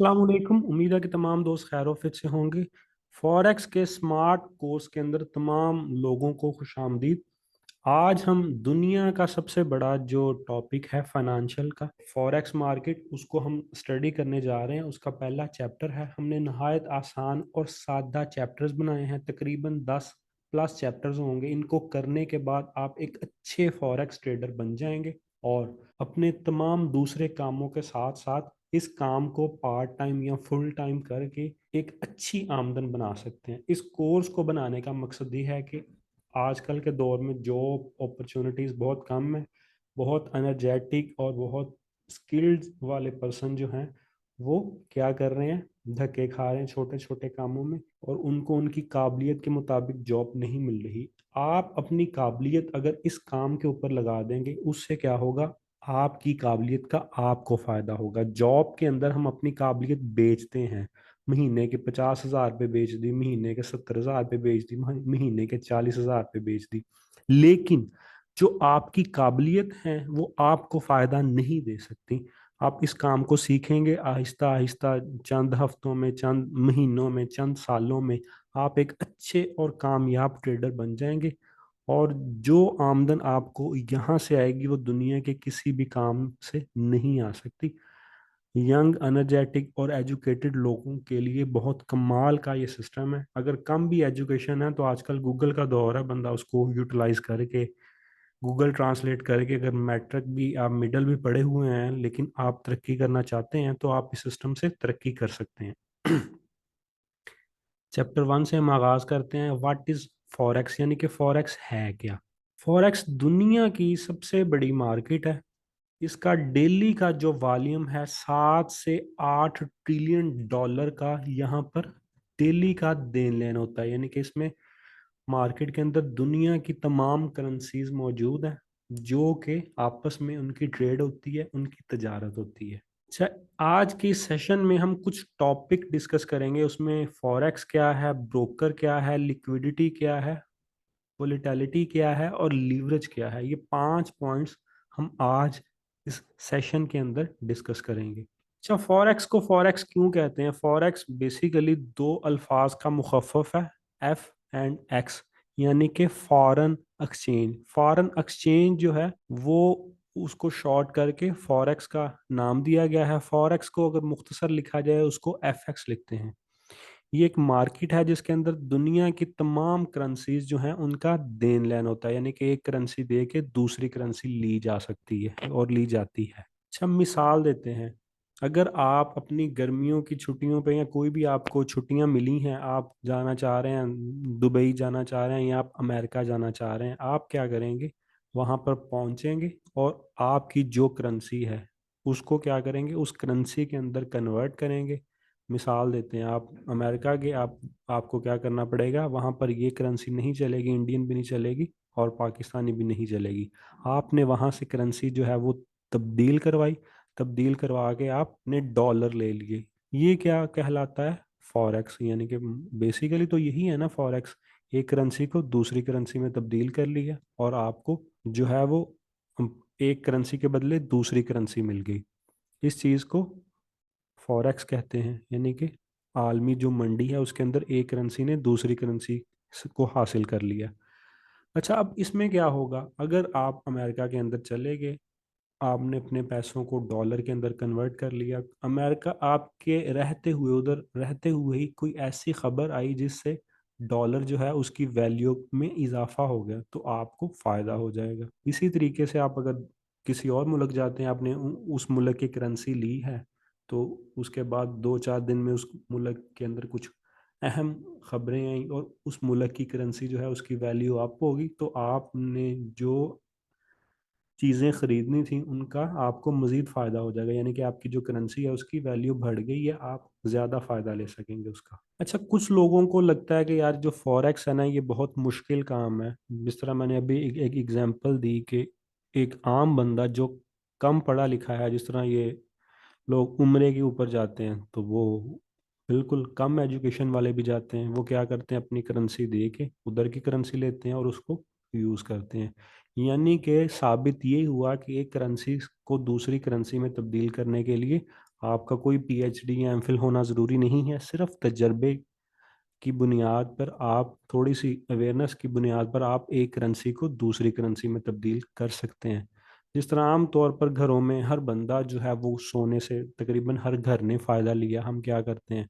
अस्सलाम वालेकुम। उम्मीद है कि तमाम दोस्त खैर-ओ-आफियत से होंगे। फॉरेक्स के स्मार्ट कोर्स के अंदर तमाम लोगों को खुशामदीद। आज हम दुनिया का सबसे बड़ा जो टॉपिक है फाइनेंशियल का, फॉरेक्स मार्केट, उसको हम स्टडी करने जा रहे हैं। उसका पहला चैप्टर है। हमने नहायत आसान और सादा चैप्टर्स बनाए हैं, तकरीबन 10 प्लस चैप्टर्स होंगे। इनको करने के बाद आप एक अच्छे फॉरेक्स ट्रेडर बन जाएंगे और अपने तमाम दूसरे कामों के साथ साथ इस काम को पार्ट टाइम या फुल टाइम करके एक अच्छी आमदन बना सकते हैं। इस कोर्स को बनाने का मकसद ये है कि आजकल के दौर में जॉब अपॉर्चुनिटीज़ बहुत कम है। बहुत एनर्जेटिक और बहुत स्किल्ड वाले पर्सन जो हैं वो क्या कर रहे हैं, धक्के खा रहे हैं छोटे छोटे कामों में, और उनको उनकी काबिलियत के मुताबिक जॉब नहीं मिल रही। आप अपनी काबिलियत अगर इस काम के ऊपर लगा देंगे, उससे क्या होगा, आपकी काबिलियत का आपको फ़ायदा होगा। जॉब के अंदर हम अपनी काबिलियत बेचते हैं। महीने के 50,000 पे बेच दी, महीने के 70,000 पे बेच दी, महीने के 40,000 पे बेच दी। लेकिन जो आपकी काबिलियत है वो आपको फ़ायदा नहीं दे सकती। आप इस काम को सीखेंगे आहिस्ता आहिस्ता, चंद हफ्तों में, चंद महीनों में, चंद सालों में आप एक अच्छे और कामयाब ट्रेडर बन जाएंगे। और जो आमदन आपको यहाँ से आएगी वो दुनिया के किसी भी काम से नहीं आ सकती। यंग, एनर्जेटिक और एजुकेटेड लोगों के लिए बहुत कमाल का ये सिस्टम है। अगर कम भी एजुकेशन है तो आजकल गूगल का दौर है, बंदा उसको यूटिलाइज करके, गूगल ट्रांसलेट करके, अगर मैट्रिक भी आप मिडल भी पढ़े हुए हैं लेकिन आप तरक्की करना चाहते हैं तो आप इस सिस्टम से तरक्की कर सकते हैं। चैप्टर 1 से हम आगाज करते हैं। व्हाट इज फॉरेक्स, यानी कि फॉरेक्स है क्या। फॉरेक्स दुनिया की सबसे बड़ी मार्केट है। इसका डेली का जो वॉल्यूम है 7 से 8 ट्रिलियन डॉलर का, यहाँ पर डेली का देन लेन होता है। यानी कि इसमें मार्केट के अंदर दुनिया की तमाम करेंसीज मौजूद हैं जो कि आपस में उनकी ट्रेड होती है, उनकी तजारत होती है। अच्छा, आज की सेशन में हम कुछ टॉपिक डिस्कस करेंगे। उसमें फॉरेक्स क्या है, ब्रोकर क्या है, लिक्विडिटी क्या है, वोलेटिलिटी क्या है और लीवरेज क्या है। ये 5 पॉइंट्स हम आज इस सेशन के अंदर डिस्कस करेंगे। अच्छा, फॉरेक्स को फॉरेक्स क्यों कहते हैं। फॉरेक्स बेसिकली दो अल्फाज का मुखफ़फ़ है, एफ एंड एक्स, यानी कि फॉरेन एक्सचेंज। फॉरेन एक्सचेंज जो है वो, उसको शॉर्ट करके फॉरेक्स का नाम दिया गया है। फॉरेक्स को अगर मुख्तसर लिखा जाए उसको एफ एक्स लिखते हैं। ये एक मार्केट है जिसके अंदर दुनिया की तमाम करेंसीज जो हैं उनका देन लेन होता है, यानी कि एक करेंसी दे के दूसरी करेंसी ली जा सकती है और ली जाती है। अच्छा, मिसाल देते हैं। अगर आप अपनी गर्मियों की छुट्टियों पे या कोई भी आपको छुट्टियां मिली हैं, आप जाना चाह रहे हैं, दुबई जाना चाह रहे हैं या आप अमेरिका जाना चाह रहे हैं, आप क्या करेंगे, वहां पर पहुंचेंगे और आपकी जो करेंसी है उसको क्या करेंगे, उस करेंसी के अंदर कन्वर्ट करेंगे। मिसाल देते हैं, आप अमेरिका के, आपको क्या करना पड़ेगा, वहाँ पर ये करेंसी नहीं चलेगी, इंडियन भी नहीं चलेगी और पाकिस्तानी भी नहीं चलेगी। आपने वहाँ से करेंसी जो है वो तब्दील करवाई, तब्दील करवा के आपने डॉलर ले लिए। ये क्या कहलाता है, फॉरेक्स। यानी कि बेसिकली तो यही है ना फॉरेक्स, एक करेंसी को दूसरी करेंसी में तब्दील कर लिया और आपको जो है वो एक करेंसी के बदले दूसरी करेंसी मिल गई। इस चीज़ को फॉरेक्स कहते हैं। यानी कि आलमी जो मंडी है उसके अंदर एक करेंसी ने दूसरी करेंसी को हासिल कर लिया। अच्छा, अब इसमें क्या होगा, अगर आप अमेरिका के अंदर चले गए, आपने अपने पैसों को डॉलर के अंदर कन्वर्ट कर लिया, अमेरिका आपके रहते हुए, उधर रहते हुए ही कोई ऐसी खबर आई जिससे डॉलर जो है उसकी वैल्यू में इजाफा हो गया, तो आपको फ़ायदा हो जाएगा। इसी तरीके से आप अगर किसी और मुल्क जाते हैं, आपने उस मुल्क की करेंसी ली है, तो उसके बाद 2-4 दिन में उस मुल्क के अंदर कुछ अहम खबरें आई और उस मुल्क की करेंसी जो है उसकी वैल्यू अप होगी, तो आपने जो चीज़ें खरीदनी थी उनका आपको मज़ीद फ़ायदा हो जाएगा। यानी कि आपकी जो करेंसी है उसकी वैल्यू बढ़ गई है, आप ज़्यादा फ़ायदा ले सकेंगे उसका। अच्छा, कुछ लोगों को लगता है कि यार जो फॉरेक्स है ना ये बहुत मुश्किल काम है। जिस तरह मैंने अभी एक एग्जांपल दी कि एक आम बंदा जो कम पढ़ा लिखा है, जिस तरह ये लोग उम्रे के ऊपर जाते हैं, तो वो बिल्कुल कम एजुकेशन वाले भी जाते हैं। वो क्या करते हैं, अपनी करेंसी दे के उधर की करेंसी लेते हैं और उसको यूज़ करते हैं। यानी कि साबित ये हुआ कि एक करेंसी को दूसरी करेंसी में तब्दील करने के लिए आपका कोई पीएचडी या एमफिल होना ज़रूरी नहीं है, सिर्फ तजर्बे की बुनियाद पर, आप थोड़ी सी अवेयरनेस की बुनियाद पर आप एक करेंसी को दूसरी करेंसी में तब्दील कर सकते हैं। जिस तरह आम तौर पर घरों में हर बंदा जो है वो सोने से, तकरीबन हर घर ने फ़ायदा लिया, हम क्या करते हैं,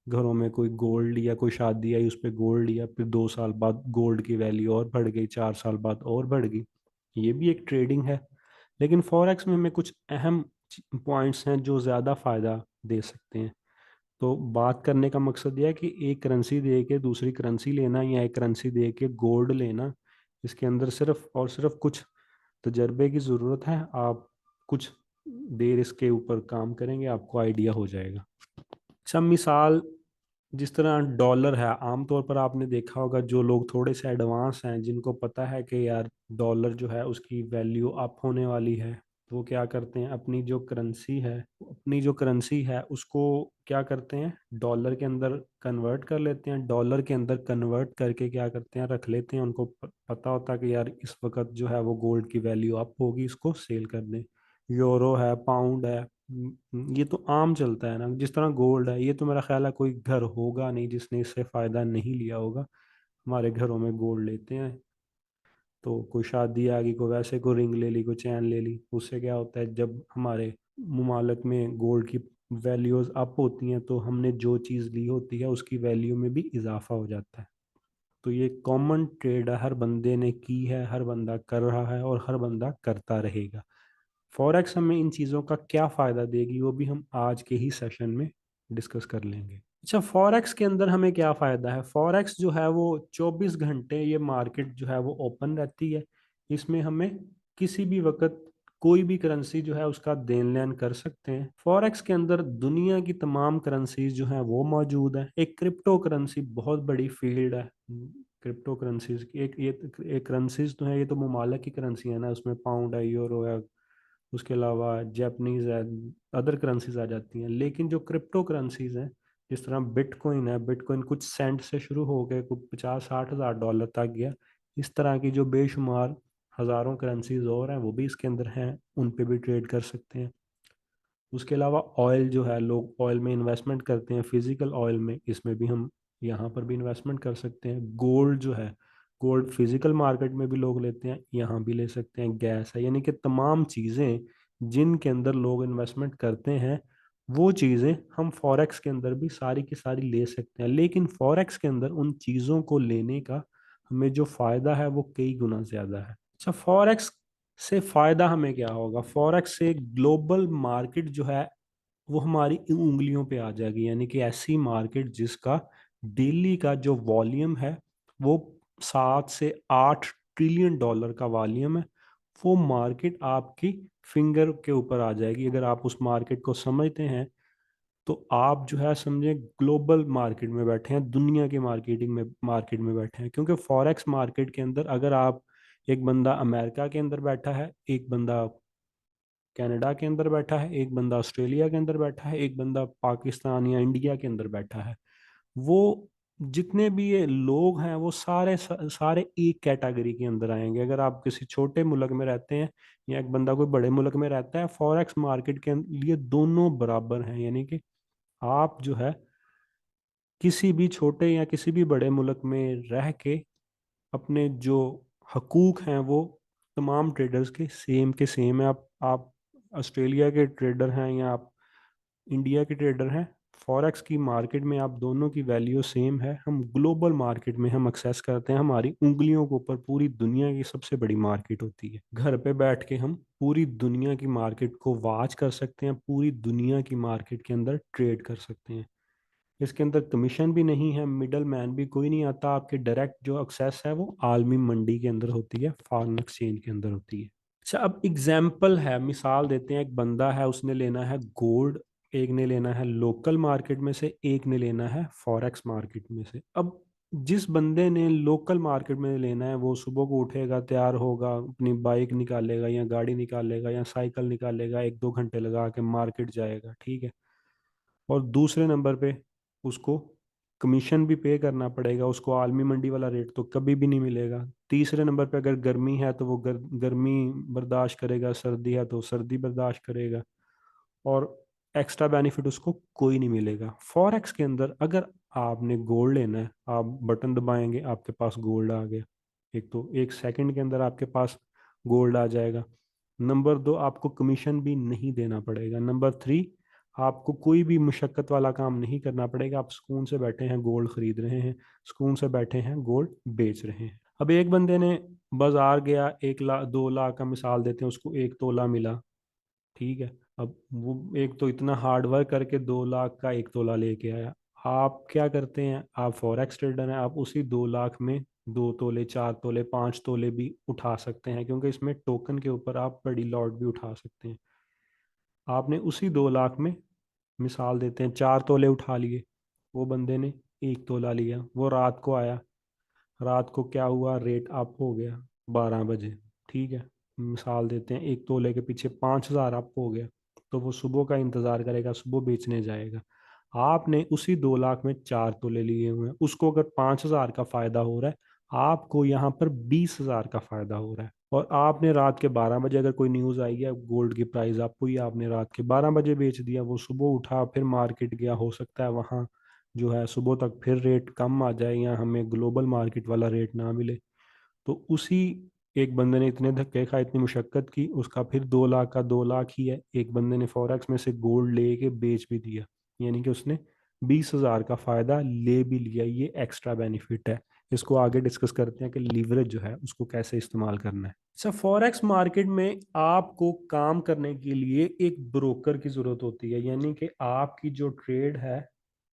घरों में कोई गोल्ड लिया, कोई शादी आई उस पर गोल्ड लिया, फिर 2 साल बाद गोल्ड की वैल्यू और बढ़ गई, 4 साल बाद और बढ़ गई। ये भी एक ट्रेडिंग है। लेकिन फॉरेक्स में हमें कुछ अहम पॉइंट्स हैं जो ज़्यादा फ़ायदा दे सकते हैं। तो बात करने का मकसद यह है कि एक करेंसी दे के दूसरी करेंसी लेना या एक करेंसी दे के गोल्ड लेना, इसके अंदर सिर्फ और सिर्फ कुछ तजर्बे की ज़रूरत है। आप कुछ देर इसके ऊपर काम करेंगे, आपको आइडिया हो जाएगा। अच्छा, मिसाल, जिस तरह डॉलर है, आमतौर पर आपने देखा होगा जो लोग थोड़े से एडवांस हैं, जिनको पता है कि यार डॉलर जो है उसकी वैल्यू अप होने वाली है, तो वो क्या करते हैं, अपनी जो करेंसी है उसको क्या करते हैं, डॉलर के अंदर कन्वर्ट कर लेते हैं। डॉलर के अंदर कन्वर्ट करके क्या करते हैं, रख लेते हैं। उनको पता होता है कि यार इस वक्त जो है वो गोल्ड की वैल्यू अप होगी, इसको सेल कर दें। यूरो है, पाउंड है, ये तो आम चलता है ना। जिस तरह गोल्ड है, ये तो मेरा ख्याल है कोई घर होगा नहीं जिसने इससे फायदा नहीं लिया होगा। हमारे घरों में गोल्ड लेते हैं, तो कोई शादी आ गई, कोई वैसे कोई रिंग ले ली, कोई चैन ले ली, उससे क्या होता है, जब हमारे ममालिक में गोल्ड की वैल्यूज अप होती हैं तो हमने जो चीज़ ली होती है उसकी वैल्यू में भी इजाफा हो जाता है। तो ये कॉमन ट्रेड है, हर बंदे ने की है, हर बंदा कर रहा है और हर बंदा करता रहेगा। फॉरेक्स हमें इन चीज़ों का क्या फ़ायदा देगी वो भी हम आज के ही सेशन में डिस्कस कर लेंगे। अच्छा, फॉरेक्स के अंदर हमें क्या फ़ायदा है, फॉरेक्स जो है वो 24 घंटे ये मार्केट जो है वो ओपन रहती है। इसमें हमें किसी भी वक्त कोई भी करेंसी जो है उसका देन लेन कर सकते हैं। फॉरेक्स के अंदर दुनिया की तमाम करेंसीज जो हैं वो मौजूद है। एक क्रिप्टो करेंसी बहुत बड़ी फील्ड है। क्रिप्टो करेंसीज की एक करेंसीज तो है, ये तो ममालिक की करेंसी है ना, उसमें पाउंड है, यूरो है, उसके अलावा जापानीज है, अदर करेंसीज आ जाती हैं। लेकिन जो क्रिप्टो करेंसीज हैं, जिस तरह बिटकॉइन है, बिटकॉइन कुछ सेंट से शुरू हो गए, कुछ 50-60 हज़ार डॉलर तक गया। इस तरह की जो बेशुमार हज़ारों करेंसीज और हैं वो भी इसके अंदर हैं, उन पे भी ट्रेड कर सकते हैं। उसके अलावा ऑयल जो है, लोग ऑयल में इन्वेस्टमेंट करते हैं, फिजिकल ऑयल में, इसमें भी हम यहाँ पर भी इन्वेस्टमेंट कर सकते हैं। गोल्ड जो है, गोल्ड फिजिकल मार्केट में भी लोग लेते हैं, यहाँ भी ले सकते हैं। गैस है, यानी कि तमाम चीज़ें जिनके अंदर लोग इन्वेस्टमेंट करते हैं, वो चीज़ें हम फॉरेक्स के अंदर भी सारी की सारी ले सकते हैं। लेकिन फॉरेक्स के अंदर उन चीज़ों को लेने का हमें जो फ़ायदा है वो कई गुना ज़्यादा है। अच्छा, फॉरेक्स से फायदा हमें क्या होगा, फॉरेक्स से ग्लोबल मार्केट जो है वो हमारी उंगलियों पे आ जाएगी। यानी कि ऐसी मार्केट जिसका डेली का जो वॉल्यूम है वो 7 से 8 ट्रिलियन डॉलर का वॉल्यूम है, वो मार्केट आपकी फिंगर के ऊपर आ जाएगी। अगर आप उस मार्केट को समझते हैं तो आप जो है समझे ग्लोबल मार्केट में बैठे हैं, दुनिया की मार्केट में बैठे हैं। क्योंकि फॉरेक्स मार्केट के अंदर अगर आप, एक बंदा अमेरिका के अंदर बैठा है, एक बंदा कनाडा के अंदर बैठा है, एक बंदा ऑस्ट्रेलिया के अंदर बैठा है, एक बंदा पाकिस्तान या इंडिया के अंदर बैठा है, वो जितने भी ये लोग हैं वो सारे एक कैटेगरी के अंदर आएंगे। अगर आप किसी छोटे मुल्क में रहते हैं या एक बंदा कोई बड़े मुल्क में रहता है, फॉरेक्स मार्केट के लिए दोनों बराबर हैं। यानी कि आप जो है किसी भी छोटे या किसी भी बड़े मुल्क में रह के अपने जो हकूक हैं वो तमाम ट्रेडर्स के सेम है। आप ऑस्ट्रेलिया के ट्रेडर हैं या आप इंडिया के ट्रेडर हैं, फॉरेक्स की मार्केट में आप दोनों की वैल्यू सेम है। हम ग्लोबल मार्केट में हम एक्सेस करते हैं, हमारी उंगलियों के ऊपर पूरी दुनिया की सबसे बड़ी मार्केट होती है। घर पे बैठ के हम पूरी दुनिया की मार्केट को वॉच कर सकते हैं, पूरी दुनिया की मार्केट के अंदर ट्रेड कर सकते हैं। इसके अंदर कमीशन भी नहीं है, मिडल मैन भी कोई नहीं आता, आपके डायरेक्ट जो एक्सेस है वो आलमी मंडी के अंदर होती है, फॉरेन एक्सचेंज के अंदर होती है। अच्छा, अब एग्जाम्पल है, मिसाल देते हैं, एक बंदा है उसने लेना है गोल्ड, एक ने लेना है लोकल मार्केट में से, एक ने लेना है फॉरेक्स मार्केट में से। अब जिस बंदे ने लोकल मार्केट में लेना है वो सुबह को उठेगा, तैयार होगा, अपनी बाइक निकालेगा या गाड़ी निकालेगा या साइकिल निकालेगा, 1-2 घंटे लगा के मार्केट जाएगा, ठीक है। और दूसरे नंबर पे उसको कमीशन भी पे करना पड़ेगा, उसको आलमी मंडी वाला रेट तो कभी भी नहीं मिलेगा। तीसरे नंबर पे अगर गर्मी है तो वो गर्मी बर्दाश्त करेगा, सर्दी है तो सर्दी बर्दाश्त करेगा। और एक्स्ट्रा बेनिफिट उसको कोई नहीं मिलेगा। फॉरेक्स के अंदर अगर आपने गोल्ड लेना है, आप बटन दबाएंगे आपके पास गोल्ड आ गया, एक तो 1 सेकंड के अंदर आपके पास गोल्ड आ जाएगा। नंबर 2, आपको कमीशन भी नहीं देना पड़ेगा। नंबर 3, आपको कोई भी मुशक्कत वाला काम नहीं करना पड़ेगा। आप सुकून से बैठे हैं गोल्ड खरीद रहे हैं, सुकून से बैठे हैं गोल्ड बेच रहे हैं। अब एक बंदे ने बाजार गया, 1 लाख 2 लाख का मिसाल देते हैं, उसको 1 तोला मिला, ठीक है। अब वो एक तो इतना हार्ड वर्क करके 2 लाख का 1 तोला लेके आया। आप क्या करते हैं, आप फॉरेक्स ट्रेडर हैं, आप उसी 2 लाख में 2 तोले, 4 तोले, 5 तोले भी उठा सकते हैं, क्योंकि इसमें टोकन के ऊपर आप बड़ी लॉट भी उठा सकते हैं। आपने उसी 2 लाख में, मिसाल देते हैं, 4 तोले उठा लिए, वो बंदे ने 1 तोला लिया, वो रात को आया, रात को क्या हुआ, रेट अप हो गया 12 बजे, ठीक है। मिसाल देते हैं 1 तोले के पीछे 5,000 अप हो गया, तो वो सुबह का इंतजार करेगा, सुबह बेचने जाएगा। आपने उसी 2 लाख में 4 तोले लिए हुए हैं, उसको अगर 5,000 का फायदा हो रहा है, आपको यहाँ पर 20,000 का फायदा हो रहा है। और आपने रात के 12 बजे, अगर कोई न्यूज आई है गोल्ड की प्राइस आपको, ही आपने रात के 12 बजे बेच दिया, वो सुबह उठा फिर मार्केट गया, हो सकता है वहां जो है सुबह तक फिर रेट कम आ जाए या हमें ग्लोबल मार्केट वाला रेट ना मिले। तो उसी एक बंदे ने इतने धक्के खाए, इतनी मुशक्कत की, उसका फिर 2 लाख का 2 लाख ही है। एक बंदे ने फॉरेक्स में से गोल्ड लेके बेच भी दिया, यानी कि उसने 20,000 का फायदा ले भी लिया। ये एक्स्ट्रा बेनिफिट है। इसको आगे डिस्कस करते हैं कि लीवरेज जो है उसको कैसे इस्तेमाल करना है। अच्छा, फॉरेक्स मार्केट में आपको काम करने के लिए एक ब्रोकर की जरूरत होती है, यानी कि आपकी जो ट्रेड है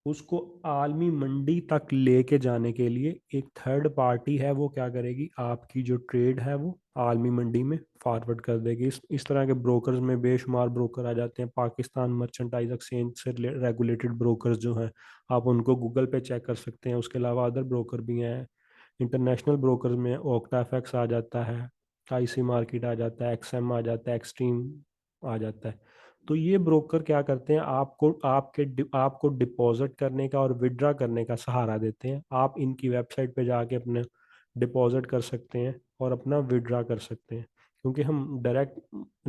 उसको आलमी मंडी तक लेके जाने के लिए एक थर्ड पार्टी है, वो क्या करेगी, आपकी जो ट्रेड है वो आलमी मंडी में फॉरवर्ड कर देगी। इस तरह के ब्रोकर्स में बेशुमार ब्रोकर आ जाते हैं। पाकिस्तान मर्चेंटाइज एक्सचेंज से रेगुलेटेड ब्रोकर्स जो हैं, आप उनको गूगल पे चेक कर सकते हैं। उसके अलावा अदर ब्रोकर भी हैं। इंटरनेशनल ब्रोकर्स में ओक्टा एफएक्स आ जाता है, आईसी मार्केट आ जाता है, एक्सएम आ जाता है, एक्सट्रीम आ जाता है। तो ये ब्रोकर क्या करते हैं, आपको डिपॉजिट करने का और विड्रा करने का सहारा देते हैं। आप इनकी वेबसाइट पे जाके अपने डिपॉजिट कर सकते हैं और अपना विड्रा कर सकते हैं। क्योंकि हम डायरेक्ट,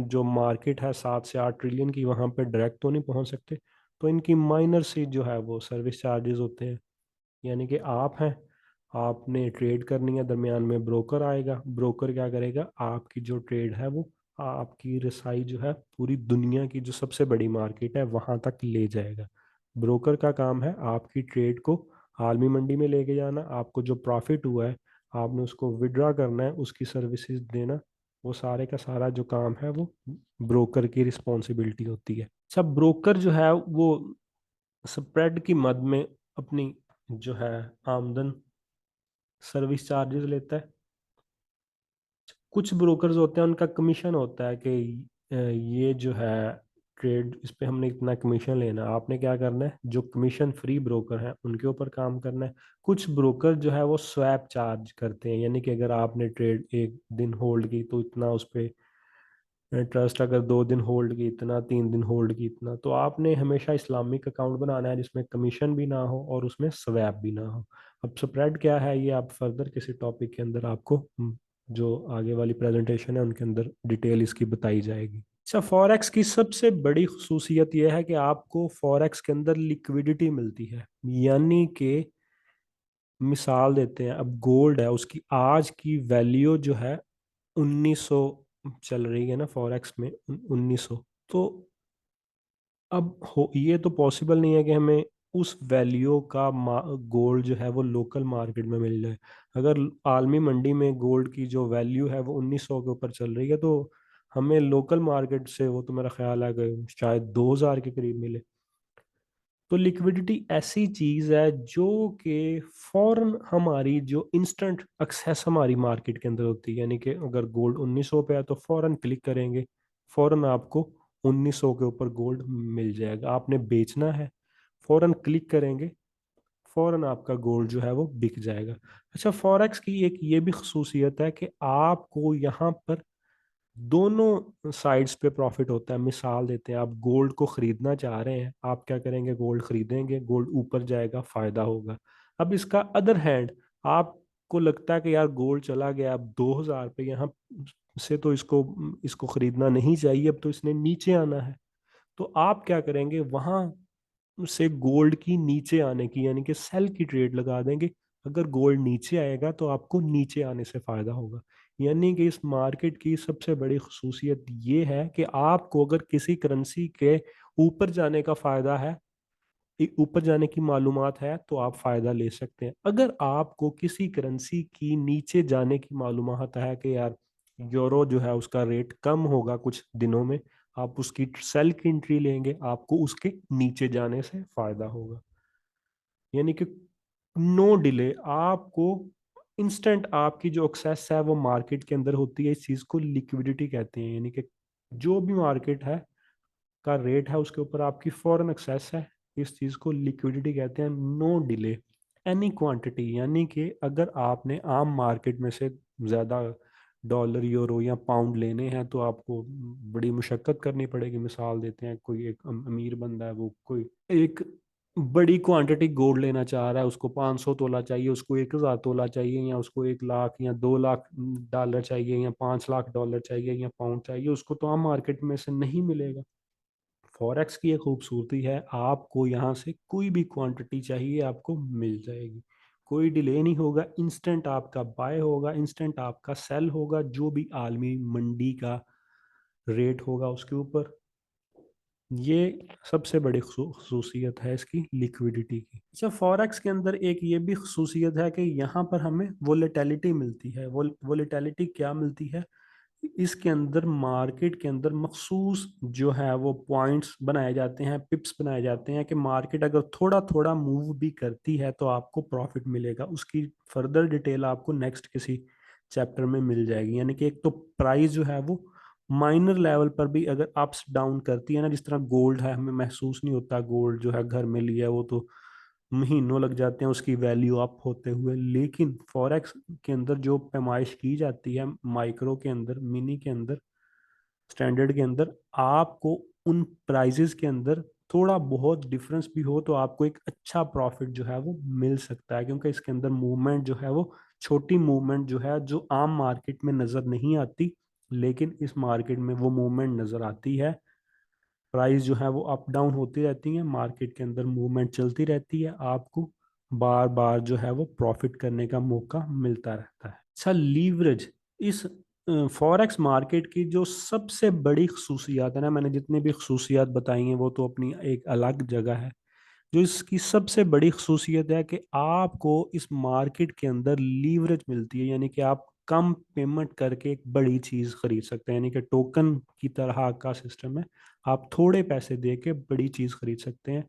जो मार्केट है 7 से 8 ट्रिलियन की, वहाँ पे डायरेक्ट तो नहीं पहुँच सकते। तो इनकी माइनर सी जो है वो सर्विस चार्जेस होते हैं। यानी कि आप हैं, आपने ट्रेड करनी है, दरमियान में ब्रोकर आएगा, ब्रोकर क्या करेगा, आपकी जो ट्रेड है वो आपकी रसाई जो है पूरी दुनिया की जो सबसे बड़ी मार्केट है वहां तक ले जाएगा। ब्रोकर का काम है आपकी ट्रेड को आलमी मंडी में लेके जाना, आपको जो प्रॉफिट हुआ है आपने उसको विड्रॉ करना है, उसकी सर्विसेज देना। वो सारे का सारा जो काम है वो ब्रोकर की रिस्पॉन्सिबिलिटी होती है। सब ब्रोकर जो है वो स्प्रेड की मद में अपनी जो है आमदन सर्विस चार्जेस लेता है। कुछ ब्रोकर्स होते हैं उनका कमीशन होता है कि ये जो है ट्रेड, इस पे हमने इतना कमीशन लेना है। आपने क्या करना है, जो कमीशन फ्री ब्रोकर हैं उनके ऊपर काम करना है। कुछ ब्रोकर जो है वो स्वैप चार्ज करते हैं, यानी कि अगर आपने ट्रेड 1 दिन होल्ड की तो इतना उस पे ट्रस्ट, अगर 2 दिन होल्ड की इतना, 3 दिन होल्ड की इतना। तो आपने हमेशा इस्लामिक अकाउंट बनाना है जिसमें कमीशन भी ना हो और उसमें स्वैप भी ना हो। अब स्प्रेड क्या है ये आप फर्दर किसी टॉपिक के अंदर आपको जो आगे वाली प्रेजेंटेशन है उनके अंदर डिटेल इसकी बताई जाएगी। अच्छा, फॉरेक्स की सबसे बड़ी खसूसियत यह है कि आपको फॉरेक्स के अंदर लिक्विडिटी मिलती है। यानी कि मिसाल देते हैं, अब गोल्ड है, उसकी आज की वैल्यू जो है 1900 चल रही है ना फॉरेक्स में, 1900। तो अब हो ये तो पॉसिबल नहीं है कि हमें उस वैल्यू का गोल्ड जो है वो लोकल मार्केट में मिल जाए। अगर आलमी मंडी में गोल्ड की जो वैल्यू है वो 1900 के ऊपर चल रही है, तो हमें लोकल मार्केट से वो, तो मेरा ख्याल है कि शायद 2000 के करीब मिले। तो लिक्विडिटी ऐसी चीज है जो कि फॉरन हमारी जो इंस्टेंट एक्सेस हमारी मार्केट के अंदर होती है। यानी कि अगर गोल्ड 1900 पे है तो फॉरन क्लिक करेंगे, फॉरन आपको 1900 के ऊपर गोल्ड मिल जाएगा। आपने बेचना है, फॉरन क्लिक करेंगे, फौरन आपका गोल्ड जो है वो बिक जाएगा। अच्छा, फॉरेक्स की एक ये भी खसूसियत है कि आपको यहाँ पर दोनों साइड्स पे प्रॉफिट होता है। मिसाल देते हैं, आप गोल्ड को खरीदना चाह रहे हैं, आप क्या करेंगे, गोल्ड खरीदेंगे, गोल्ड ऊपर जाएगा, फायदा होगा। अब इसका अदर हैंड, आपको लगता है कि यार गोल्ड चला गया अब 2000 पे, यहाँ से तो इसको इसको खरीदना नहीं चाहिए, अब तो इसने नीचे आना है। तो आप क्या करेंगे, वहां से गोल्ड की नीचे आने की यानी कि सेल की ट्रेड लगा देंगे। अगर गोल्ड नीचे आएगा तो आपको नीचे आने से फायदा होगा। यानी कि इस मार्केट की सबसे बड़ी खसूसियत ये है कि आपको अगर किसी करेंसी के ऊपर जाने का फायदा है, ऊपर जाने की मालूमात है, तो आप फायदा ले सकते हैं। अगर आपको किसी करेंसी की नीचे जाने की मालूमात है कि यार यूरो जो है उसका रेट कम होगा कुछ दिनों में, आप उसकी सेल की एंट्री लेंगे, आपको उसके नीचे जाने से फायदा होगा। यानी कि नो डिले, आपको इंस्टेंट आपकी जो एक्सेस है वो मार्केट के अंदर होती है। इस चीज को लिक्विडिटी कहते हैं। यानी कि जो भी मार्केट है का रेट है उसके ऊपर आपकी फॉरेन एक्सेस है, इस चीज को लिक्विडिटी कहते हैं। नो डिले एनी क्वांटिटी, यानी कि अगर आपने आम मार्केट में से ज्यादा डॉलर यूरो या पाउंड लेने हैं तो आपको बड़ी मुशक्कत करनी पड़ेगी। मिसाल देते हैं, कोई एक अमीर बंदा है, वो कोई एक बड़ी क्वांटिटी गोल्ड लेना चाह रहा है, उसको 500 तोला चाहिए, उसको 1000 तोला चाहिए, या उसको 1 लाख या 2 लाख डॉलर चाहिए, या 5 लाख डॉलर चाहिए, या पाउंड चाहिए, उसको तो आम मार्केट में से नहीं मिलेगा। फॉरेक्स की एक खूबसूरती है, आपको यहाँ से कोई भी क्वांटिटी चाहिए आपको मिल जाएगी। कोई डिले नहीं होगा, इंस्टेंट आपका बाय होगा, इंस्टेंट आपका सेल होगा, जो भी आलमी मंडी का रेट होगा उसके ऊपर। ये सबसे बड़ी खसूसियत है इसकी, लिक्विडिटी की। अच्छा, फॉरेक्स के अंदर एक ये भी खसूसियत है कि यहाँ पर हमें वोलेटिलिटी मिलती है। वोलेटिलिटी क्या मिलती है, इसके अंदर मार्केट के अंदर मखसूस जो है वो पॉइंट्स बनाए जाते हैं, पिप्स बनाए जाते हैं कि मार्केट अगर थोड़ा थोड़ा मूव भी करती है तो आपको प्रॉफिट मिलेगा। उसकी फर्दर डिटेल आपको नेक्स्ट किसी चैप्टर में मिल जाएगी। यानी कि एक तो प्राइस जो है वो माइनर लेवल पर भी अगर अप्स डाउन करती है ना, जिस तरह गोल्ड है, हमें महसूस नहीं होता, गोल्ड जो है घर में लिया है वो तो महीनों लग जाते हैं उसकी वैल्यू अप होते हुए। लेकिन फॉरेक्स के अंदर जो पैमाइश की जाती है, माइक्रो के अंदर, मिनी के अंदर, स्टैंडर्ड के अंदर, आपको उन प्राइजेस के अंदर थोड़ा बहुत डिफरेंस भी हो तो आपको एक अच्छा प्रॉफिट जो है वो मिल सकता है, क्योंकि इसके अंदर मूवमेंट जो है वो छोटी मूवमेंट जो है, जो आम मार्केट में नजर नहीं आती, लेकिन इस मार्केट में वो मूवमेंट नजर आती है। प्राइस जो है वो अप डाउन होती रहती है, मार्केट के अंदर मूवमेंट चलती रहती है, आपको बार बार जो है वो प्रॉफिट करने का मौका मिलता रहता है। अच्छा, लीवरेज, इस फॉरेक्स मार्केट की जो सबसे बड़ी खसूसियात है ना, मैंने जितनी भी खसूसियात बताई हैं वो तो अपनी एक अलग जगह है। जो इसकी सबसे बड़ी खसूसियत है कि आपको इस मार्केट के अंदर लीवरेज मिलती है। यानी कि आप कम पेमेंट करके एक बड़ी चीज खरीद सकते हैं, यानी कि टोकन की तरह का सिस्टम है। आप थोड़े पैसे दे के बड़ी चीज खरीद सकते हैं।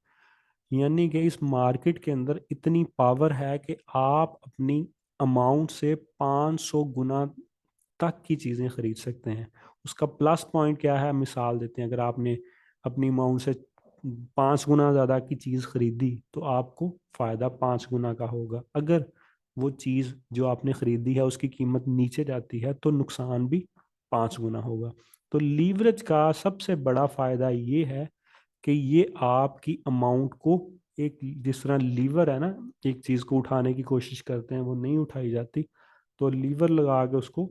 यानी कि इस मार्केट के अंदर इतनी पावर है कि आप अपनी अमाउंट से 500 गुना तक की चीजें खरीद सकते हैं। उसका प्लस पॉइंट क्या है, मिसाल देते हैं, अगर आपने अपनी अमाउंट से 5 गुना ज्यादा की चीज खरीदी तो आपको फायदा 5 गुना का होगा। अगर वो चीज जो आपने खरीदी है उसकी कीमत नीचे जाती है तो नुकसान भी 5 गुना होगा। तो लीवरेज का सबसे बड़ा फायदा ये है कि ये आपकी अमाउंट को, एक जिस तरह लीवर है ना, एक चीज को उठाने की कोशिश करते हैं वो नहीं उठाई जाती, तो लीवर लगा के उसको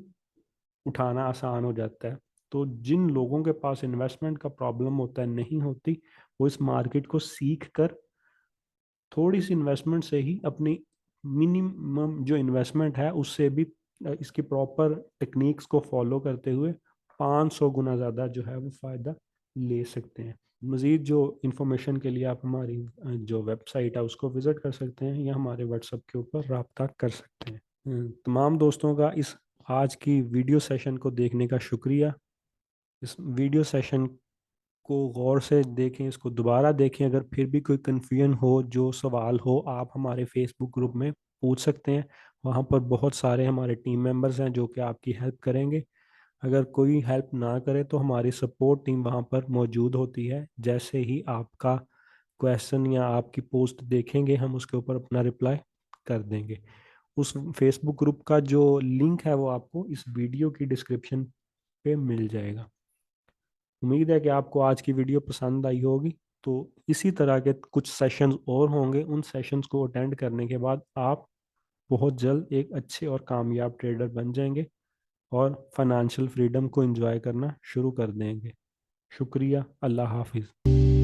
उठाना आसान हो जाता है। तो जिन लोगों के पास इन्वेस्टमेंट का प्रॉब्लम होता है, नहीं होती, वो इस मार्केट को सीख कर थोड़ी सी इन्वेस्टमेंट से ही अपनी मिनिमम जो इन्वेस्टमेंट है उससे भी इसकी प्रॉपर टेक्निक्स को फॉलो करते हुए 500 गुना ज़्यादा जो है वो फ़ायदा ले सकते हैं। मज़ीद जो इन्फॉर्मेशन के लिए आप हमारी जो वेबसाइट है उसको विज़िट कर सकते हैं, या हमारे व्हाट्सएप के ऊपर रब्ता कर सकते हैं। तमाम दोस्तों का इस आज की वीडियो सेशन को देखने का शुक्रिया। इस वीडियो सेशन को गौर से देखें, इसको दोबारा देखें। अगर फिर भी कोई कन्फ्यूजन हो, जो सवाल हो, आप हमारे फेसबुक ग्रुप में पूछ सकते हैं। वहाँ पर बहुत सारे हमारे टीम मेंबर्स हैं जो कि आपकी हेल्प करेंगे। अगर कोई हेल्प ना करे तो हमारी सपोर्ट टीम वहाँ पर मौजूद होती है। जैसे ही आपका क्वेश्चन या आपकी पोस्ट देखेंगे, हम उसके ऊपर अपना रिप्लाई कर देंगे। उस फेसबुक ग्रुप का जो लिंक है वो आपको इस वीडियो की डिस्क्रिप्शन पे मिल जाएगा। उम्मीद है कि आपको आज की वीडियो पसंद आई होगी। तो इसी तरह के कुछ सेशंस और होंगे, उन सेशंस को अटेंड करने के बाद आप बहुत जल्द एक अच्छे और कामयाब ट्रेडर बन जाएंगे और फाइनेंशियल फ्रीडम को एंजॉय करना शुरू कर देंगे। शुक्रिया, अल्लाह हाफिज़।